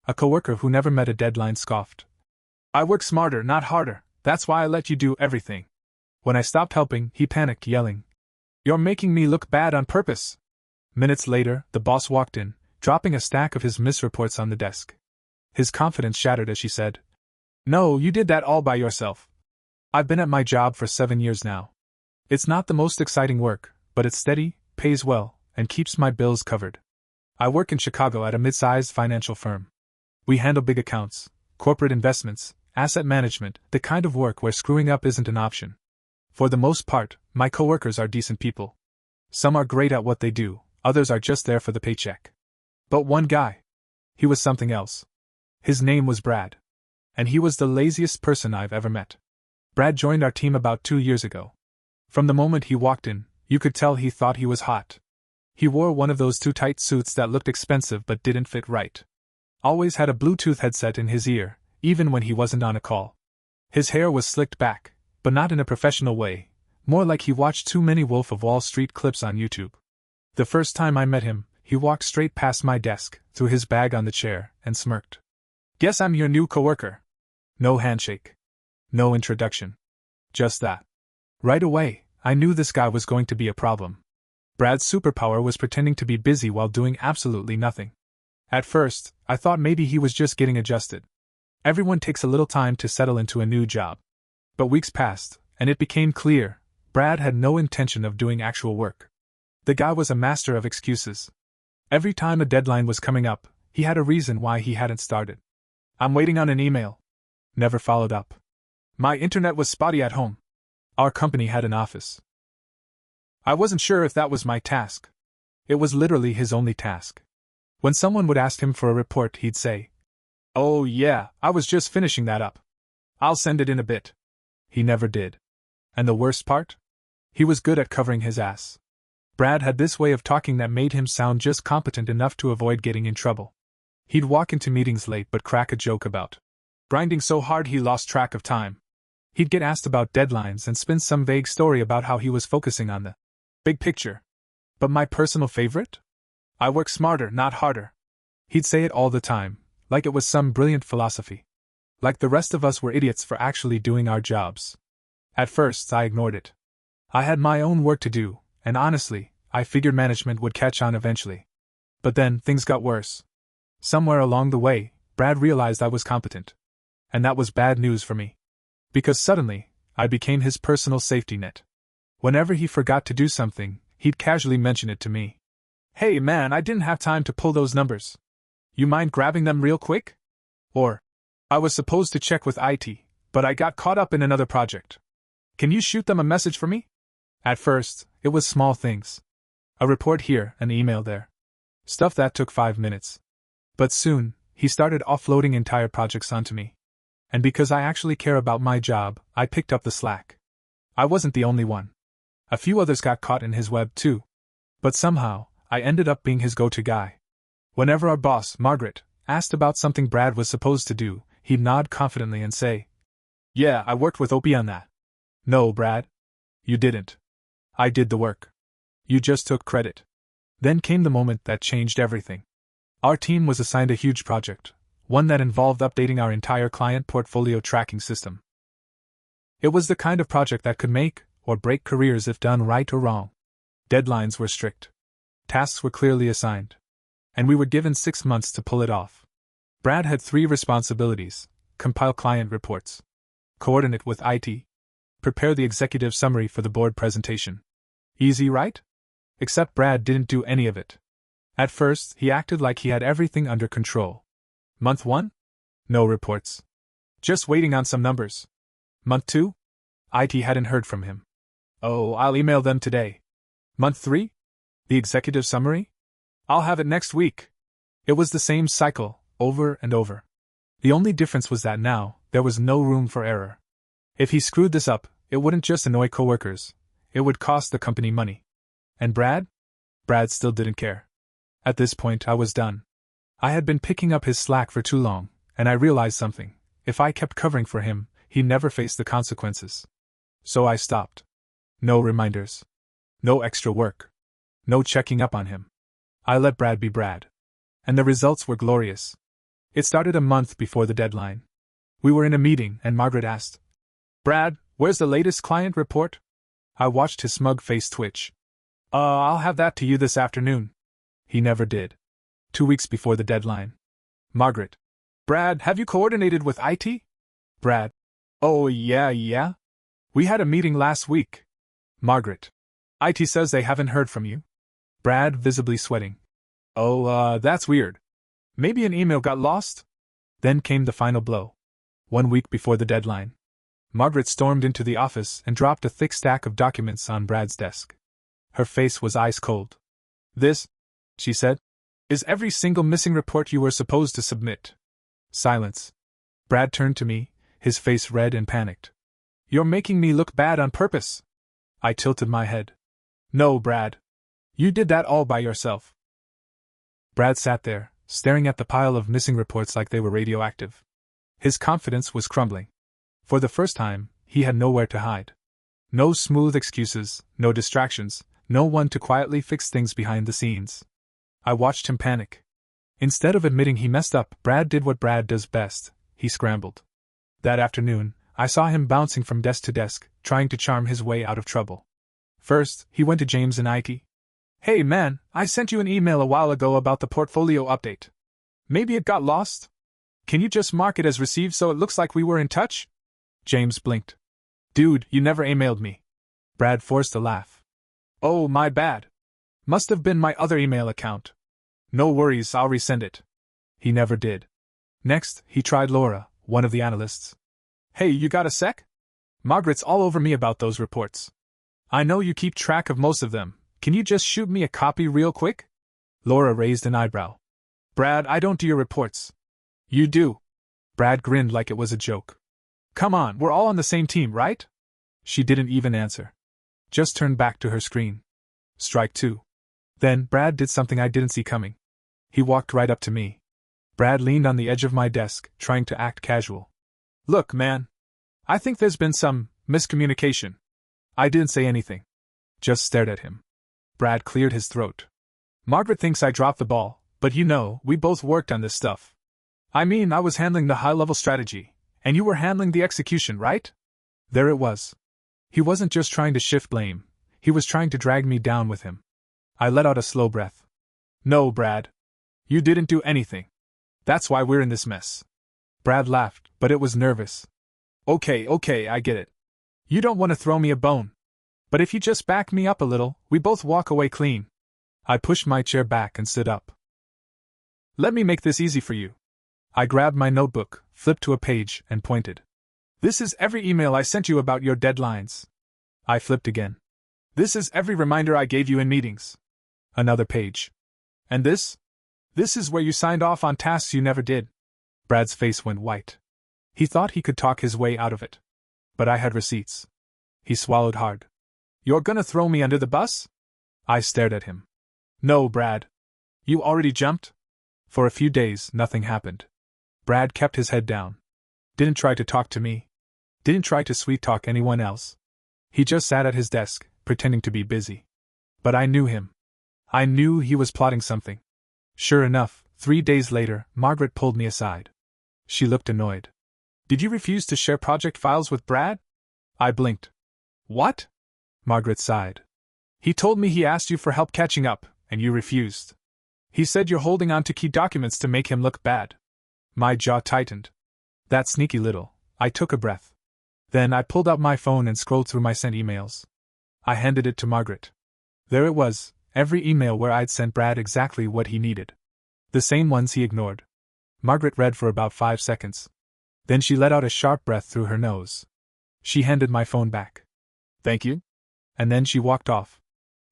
A coworker who never met a deadline scoffed. I work smarter, not harder, that's why I let you do everything. When I stopped helping, he panicked, yelling, You're making me look bad on purpose. Minutes later, the boss walked in, dropping a stack of his misreports on the desk. His confidence shattered as she said, No, you did that all by yourself. I've been at my job for 7 years now. It's not the most exciting work, but it's steady, pays well, and keeps my bills covered. I work in Chicago at a mid-sized financial firm. We handle big accounts, corporate investments, asset management, the kind of work where screwing up isn't an option. For the most part, my coworkers are decent people. Some are great at what they do, others are just there for the paycheck. But one guy. He was something else. His name was Brad. And he was the laziest person I've ever met. Brad joined our team about 2 years ago. From the moment he walked in, you could tell he thought he was hot. He wore one of those too tight suits that looked expensive but didn't fit right. Always had a Bluetooth headset in his ear, even when he wasn't on a call. His hair was slicked back, but not in a professional way, more like he watched too many Wolf of Wall Street clips on YouTube. The first time I met him, he walked straight past my desk, threw his bag on the chair, and smirked. Guess I'm your new coworker. No handshake. No introduction. Just that. Right away, I knew this guy was going to be a problem. Brad's superpower was pretending to be busy while doing absolutely nothing. At first, I thought maybe he was just getting adjusted. Everyone takes a little time to settle into a new job. But weeks passed, and it became clear, Brad had no intention of doing actual work. The guy was a master of excuses. Every time a deadline was coming up, he had a reason why he hadn't started. I'm waiting on an email. Never followed up. My internet was spotty at home. Our company had an office. I wasn't sure if that was my task. It was literally his only task. When someone would ask him for a report, he'd say, Oh yeah, I was just finishing that up. I'll send it in a bit. He never did. And the worst part? He was good at covering his ass. Brad had this way of talking that made him sound just competent enough to avoid getting in trouble. He'd walk into meetings late but crack a joke about grinding so hard he lost track of time. He'd get asked about deadlines and spin some vague story about how he was focusing on the big picture. But my personal favorite? I work smarter, not harder. He'd say it all the time, like it was some brilliant philosophy. Like the rest of us were idiots for actually doing our jobs. At first, I ignored it. I had my own work to do, and honestly, I figured management would catch on eventually. But then, things got worse. Somewhere along the way, Brad realized I was competent. And that was bad news for me. Because suddenly, I became his personal safety net. Whenever he forgot to do something, he'd casually mention it to me. Hey man, I didn't have time to pull those numbers. You mind grabbing them real quick? Or, I was supposed to check with IT, but I got caught up in another project. Can you shoot them a message for me? At first, it was small things. A report here, an email there. Stuff that took 5 minutes. But soon, he started offloading entire projects onto me. And because I actually care about my job, I picked up the slack. I wasn't the only one. A few others got caught in his web too. But somehow, I ended up being his go-to guy. Whenever our boss, Margaret, asked about something Brad was supposed to do, he'd nod confidently and say, Yeah, I worked with OP on that. No, Brad. You didn't. I did the work. You just took credit. Then came the moment that changed everything. Our team was assigned a huge project, one that involved updating our entire client portfolio tracking system. It was the kind of project that could make or break careers if done right or wrong. Deadlines were strict. Tasks were clearly assigned. And we were given 6 months to pull it off. Brad had 3 responsibilities: compile client reports, coordinate with IT, prepare the executive summary for the board presentation. Easy, right? Except Brad didn't do any of it. At first, he acted like he had everything under control. Month 1? No reports. Just waiting on some numbers. Month 2? IT hadn't heard from him. Oh, I'll email them today. Month 3? The executive summary? I'll have it next week. It was the same cycle, over and over. The only difference was that now, there was no room for error. If he screwed this up, it wouldn't just annoy coworkers, it would cost the company money. And Brad? Brad still didn't care. At this point, I was done. I had been picking up his slack for too long, and I realized something. If I kept covering for him, he'd never face the consequences. So I stopped. No reminders. No extra work. No checking up on him. I let Brad be Brad. And the results were glorious. It started a month before the deadline. We were in a meeting and Margaret asked, "Brad, where's the latest client report?" I watched his smug face twitch. I'll have that to you this afternoon." He never did. 2 weeks before the deadline. Margaret. "Brad, have you coordinated with IT?" Brad. "Oh, yeah. We had a meeting last week." Margaret. "IT says they haven't heard from you." Brad, visibly sweating. "Oh, that's weird. Maybe an email got lost?" Then came the final blow. 1 week before the deadline. Margaret stormed into the office and dropped a thick stack of documents on Brad's desk. Her face was ice cold. "This," she said, "is every single missing report you were supposed to submit." Silence. Brad turned to me, his face red and panicked. "You're making me look bad on purpose." I tilted my head. "No, Brad. You did that all by yourself." Brad sat there, staring at the pile of missing reports like they were radioactive. His confidence was crumbling. For the first time, he had nowhere to hide. No smooth excuses, no distractions, no one to quietly fix things behind the scenes. I watched him panic. Instead of admitting he messed up, Brad did what Brad does best. He scrambled. That afternoon, I saw him bouncing from desk to desk, trying to charm his way out of trouble. First, he went to James in IT. "Hey man, I sent you an email a while ago about the portfolio update. Maybe it got lost? Can you just mark it as received so it looks like we were in touch?" James blinked. "Dude, you never emailed me." Brad forced a laugh. "Oh, my bad. Must have been my other email account. No worries, I'll resend it." He never did. Next, he tried Laura, one of the analysts. "Hey, you got a sec? Margaret's all over me about those reports. I know you keep track of most of them. Can you just shoot me a copy real quick?" Laura raised an eyebrow. "Brad, I don't do your reports." "You do." Brad grinned like it was a joke. "Come on, we're all on the same team, right?" She didn't even answer. Just turned back to her screen. Strike 2. Then, Brad did something I didn't see coming. He walked right up to me. Brad leaned on the edge of my desk, trying to act casual. "Look, man. I think there's been some miscommunication." I didn't say anything. Just stared at him. Brad cleared his throat. "Margaret thinks I dropped the ball, but you know, we both worked on this stuff. I mean, I was handling the high-level strategy, and you were handling the execution, right?" There it was. He wasn't just trying to shift blame, he was trying to drag me down with him. I let out a slow breath. "No, Brad. You didn't do anything. That's why we're in this mess." Brad laughed, but it was nervous. Okay, I get it. You don't want to throw me a bone. But if you just back me up a little, we both walk away clean." I pushed my chair back and stood up. "Let me make this easy for you." I grabbed my notebook, flipped to a page, and pointed. "This is every email I sent you about your deadlines." I flipped again. "This is every reminder I gave you in meetings." Another page. "And this? This is where you signed off on tasks you never did." Brad's face went white. He thought he could talk his way out of it. But I had receipts. He swallowed hard. "You're gonna throw me under the bus?" I stared at him. "No, Brad. You already jumped?" For a few days, nothing happened. Brad kept his head down. Didn't try to talk to me. Didn't try to sweet-talk anyone else. He just sat at his desk, pretending to be busy. But I knew him. I knew he was plotting something. Sure enough, 3 days later, Margaret pulled me aside. She looked annoyed. "Did you refuse to share project files with Brad?" I blinked. "What?" Margaret sighed. "He told me he asked you for help catching up, and you refused. He said you're holding on to key documents to make him look bad." My jaw tightened. That sneaky little. I took a breath. Then I pulled out my phone and scrolled through my sent emails. I handed it to Margaret. There it was, every email where I'd sent Brad exactly what he needed. The same ones he ignored. Margaret read for about 5 seconds. Then she let out a sharp breath through her nose. She handed my phone back. "Thank you." And then she walked off.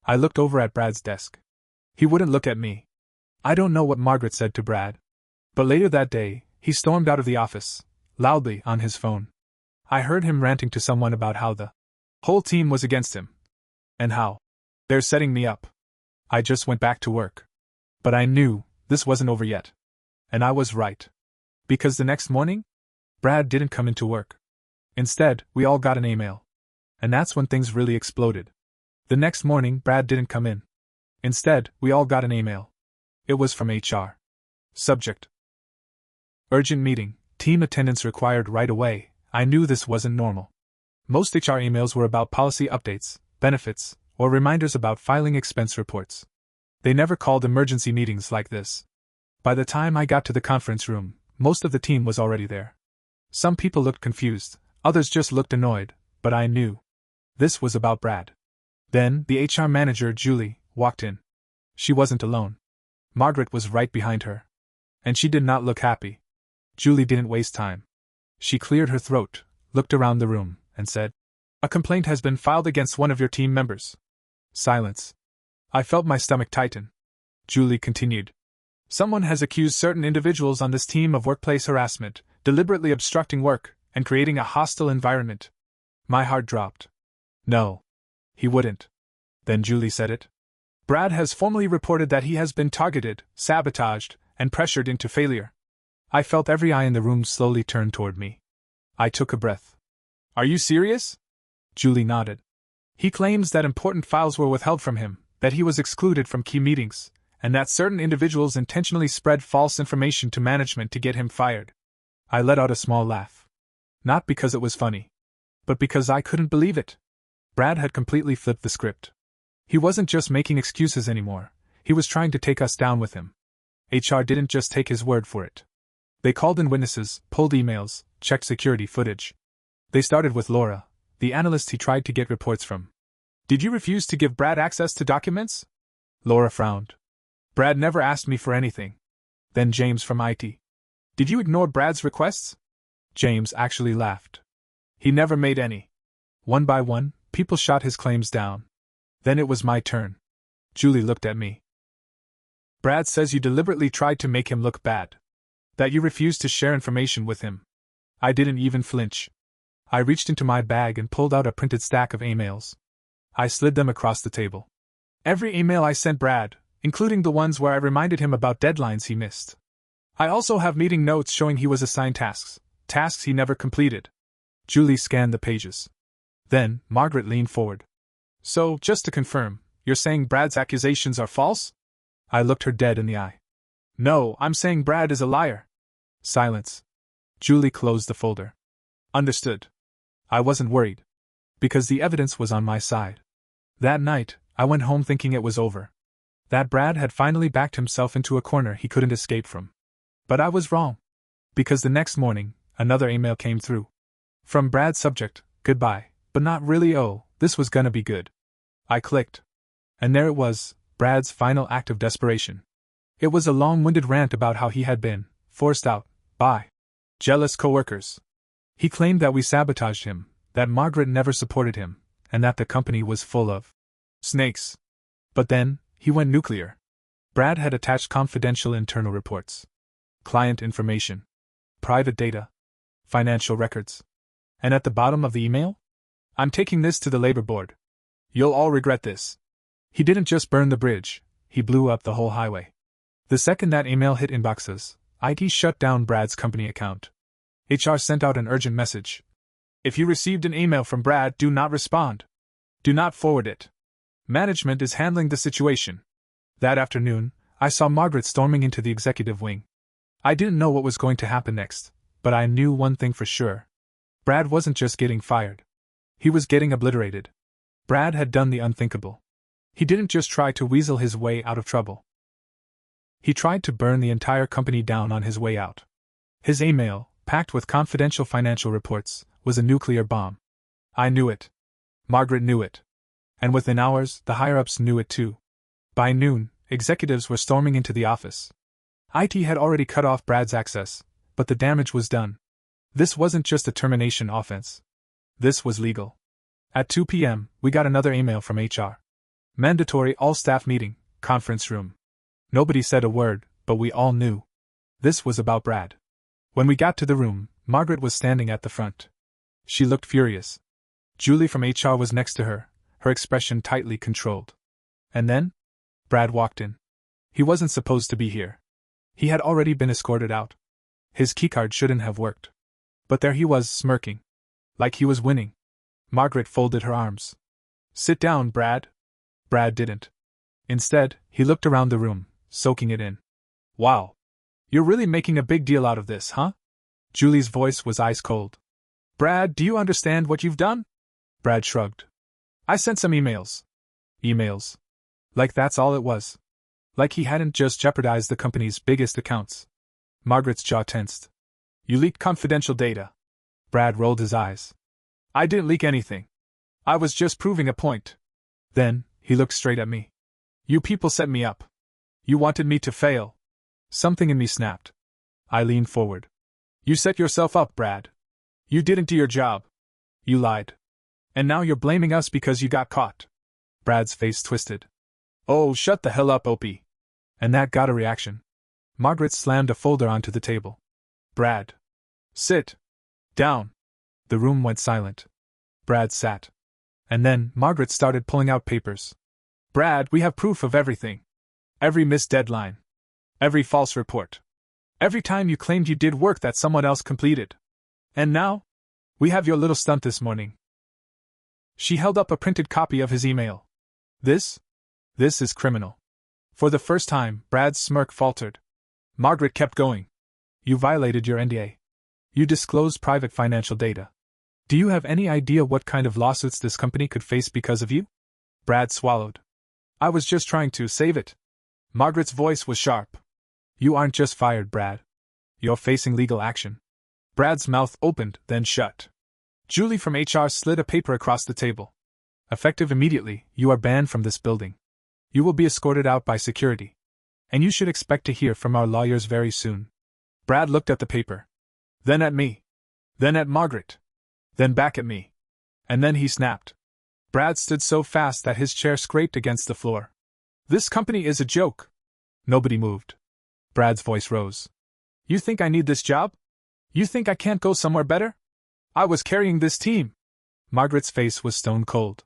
I looked over at Brad's desk. He wouldn't look at me. I don't know what Margaret said to Brad. But later that day, he stormed out of the office, loudly on his phone. I heard him ranting to someone about how the whole team was against him. And how they're setting me up. I just went back to work. But I knew this wasn't over yet. And I was right. Because the next morning, Brad didn't come into work. Instead, we all got an email. And that's when things really exploded. The next morning, Brad didn't come in. Instead, we all got an email. It was from HR. Subject: Urgent meeting, team attendance required right away. I knew this wasn't normal. Most HR emails were about policy updates, benefits, or reminders about filing expense reports. They never called emergency meetings like this. By the time I got to the conference room, most of the team was already there. Some people looked confused, others just looked annoyed, but I knew. This was about Brad. Then, the HR manager, Julie, walked in. She wasn't alone. Margaret was right behind her. And she did not look happy. Julie didn't waste time. She cleared her throat, looked around the room, and said, "A complaint has been filed against one of your team members." Silence. I felt my stomach tighten. Julie continued. "Someone has accused certain individuals on this team of workplace harassment, deliberately obstructing work, and creating a hostile environment." My heart dropped. No. He wouldn't. Then Julie said it. "Brad has formally reported that he has been targeted, sabotaged, and pressured into failure." I felt every eye in the room slowly turn toward me. I took a breath. "Are you serious?" Julie nodded. "He claims that important files were withheld from him, that he was excluded from key meetings, and that certain individuals intentionally spread false information to management to get him fired." I let out a small laugh. Not because it was funny, but because I couldn't believe it. Brad had completely flipped the script. He wasn't just making excuses anymore, he was trying to take us down with him. HR didn't just take his word for it. They called in witnesses, pulled emails, checked security footage. They started with Laura, the analyst he tried to get reports from. "Did you refuse to give Brad access to documents?" Laura frowned. "Brad never asked me for anything." Then James from IT. "Did you ignore Brad's requests?" James actually laughed. "He never made any." One by one, people shot his claims down. Then it was my turn. Julie looked at me. "Brad says you deliberately tried to make him look bad. That you refused to share information with him." I didn't even flinch. I reached into my bag and pulled out a printed stack of emails. I slid them across the table. Every email I sent Brad, including the ones where I reminded him about deadlines he missed. I also have meeting notes showing he was assigned tasks he never completed. Julie scanned the pages. Then, Margaret leaned forward. "So, just to confirm, you're saying Brad's accusations are false?" I looked her dead in the eye. "No, I'm saying Brad is a liar." Silence. Julie closed the folder. "Understood." I wasn't worried. Because the evidence was on my side. That night, I went home thinking it was over. That Brad had finally backed himself into a corner he couldn't escape from. But I was wrong. Because the next morning, another email came through. From Brad, subject, "Goodbye, but not really. Oh, this was gonna be good." I clicked. And there it was, Brad's final act of desperation. It was a long-winded rant about how he had been forced out by jealous coworkers. He claimed that we sabotaged him, that Margaret never supported him, and that the company was full of snakes. But then, he went nuclear. Brad had attached confidential internal reports, client information, private data, financial records. And at the bottom of the email? "I'm taking this to the labor board. You'll all regret this." He didn't just burn the bridge, he blew up the whole highway. The second that email hit inboxes, IT shut down Brad's company account. HR sent out an urgent message. "If you received an email from Brad, do not respond. Do not forward it. Management is handling the situation." That afternoon, I saw Margaret storming into the executive wing. I didn't know what was going to happen next, but I knew one thing for sure. Brad wasn't just getting fired. He was getting obliterated. Brad had done the unthinkable. He didn't just try to weasel his way out of trouble. He tried to burn the entire company down on his way out. His email, packed with confidential financial reports, was a nuclear bomb. I knew it. Margaret knew it. And within hours, the higher-ups knew it too. By noon, executives were storming into the office. IT had already cut off Brad's access, but the damage was done. This wasn't just a termination offense. This was legal. At 2 p.m., we got another email from HR. Mandatory all-staff meeting, conference room. Nobody said a word, but we all knew. This was about Brad. When we got to the room, Margaret was standing at the front. She looked furious. Julie from HR was next to her, her expression tightly controlled. And then? Brad walked in. He wasn't supposed to be here. He had already been escorted out. His keycard shouldn't have worked. But there he was, smirking. Like he was winning. Margaret folded her arms. "Sit down, Brad." Brad didn't. Instead, he looked around the room, soaking it in. "Wow. You're really making a big deal out of this, huh? Julie's voice was ice cold. Brad, do you understand what you've done? Brad shrugged. I sent some emails. Emails? Like that's all it was. Like he hadn't just jeopardized the company's biggest accounts. Margaret's jaw tensed. You leaked confidential data. Brad rolled his eyes. I didn't leak anything. I was just proving a point. Then, he looked straight at me. You people set me up. You wanted me to fail. Something in me snapped. I leaned forward. You set yourself up, Brad. You didn't do your job. You lied. And now you're blaming us because you got caught. Brad's face twisted. Oh, shut the hell up, Opie. And that got a reaction. Margaret slammed a folder onto the table. Brad. Sit. Down. The room went silent. Brad sat. And then, Margaret started pulling out papers. Brad, we have proof of everything. Every missed deadline. Every false report. Every time you claimed you did work that someone else completed. And now? We have your little stunt this morning. She held up a printed copy of his email. This is criminal. For the first time, Brad's smirk faltered. Margaret kept going. You violated your NDA. You disclosed private financial data. Do you have any idea what kind of lawsuits this company could face because of you? Brad swallowed. I was just trying to save it. Margaret's voice was sharp. You aren't just fired, Brad. You're facing legal action. Brad's mouth opened, then shut. Julie from HR slid a paper across the table. Effective immediately, you are banned from this building. You will be escorted out by security. And you should expect to hear from our lawyers very soon. Brad looked at the paper. Then at me. Then at Margaret. Then back at me. And then he snapped. Brad stood so fast that his chair scraped against the floor. This company is a joke. Nobody moved. Brad's voice rose. You think I need this job? You think I can't go somewhere better? I was carrying this team. Margaret's face was stone cold.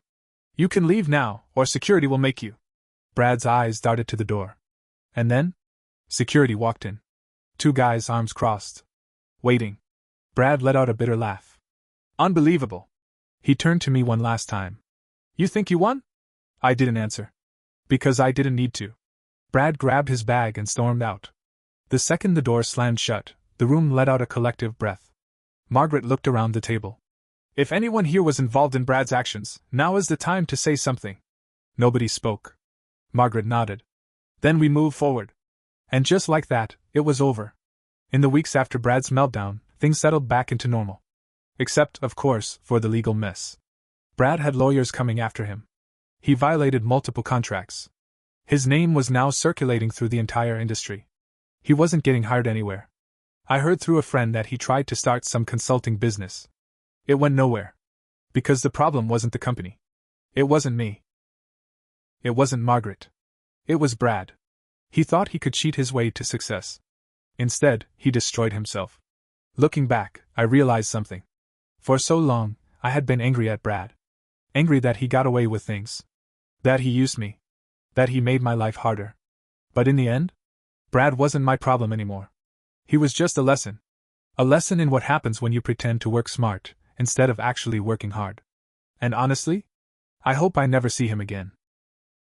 You can leave now, or security will make you. Brad's eyes darted to the door. And then? Security walked in. Two guys, arms crossed. Waiting. Brad let out a bitter laugh. Unbelievable. He turned to me one last time. You think you won? I didn't answer. Because I didn't need to. Brad grabbed his bag and stormed out. The second the door slammed shut, the room let out a collective breath. Margaret looked around the table. If anyone here was involved in Brad's actions, now is the time to say something. Nobody spoke. Margaret nodded. Then we moved forward. And just like that, it was over. In the weeks after Brad's meltdown, things settled back into normal. Except, of course, for the legal mess. Brad had lawyers coming after him. He violated multiple contracts. His name was now circulating through the entire industry. He wasn't getting hired anywhere. I heard through a friend that he tried to start some consulting business. It went nowhere. Because the problem wasn't the company. It wasn't me. It wasn't Margaret. It was Brad. He thought he could cheat his way to success. Instead, he destroyed himself. Looking back, I realized something. For so long, I had been angry at Brad. Angry that he got away with things. That he used me. That he made my life harder. But in the end, Brad wasn't my problem anymore. He was just a lesson. A lesson in what happens when you pretend to work smart, instead of actually working hard. And honestly, I hope I never see him again.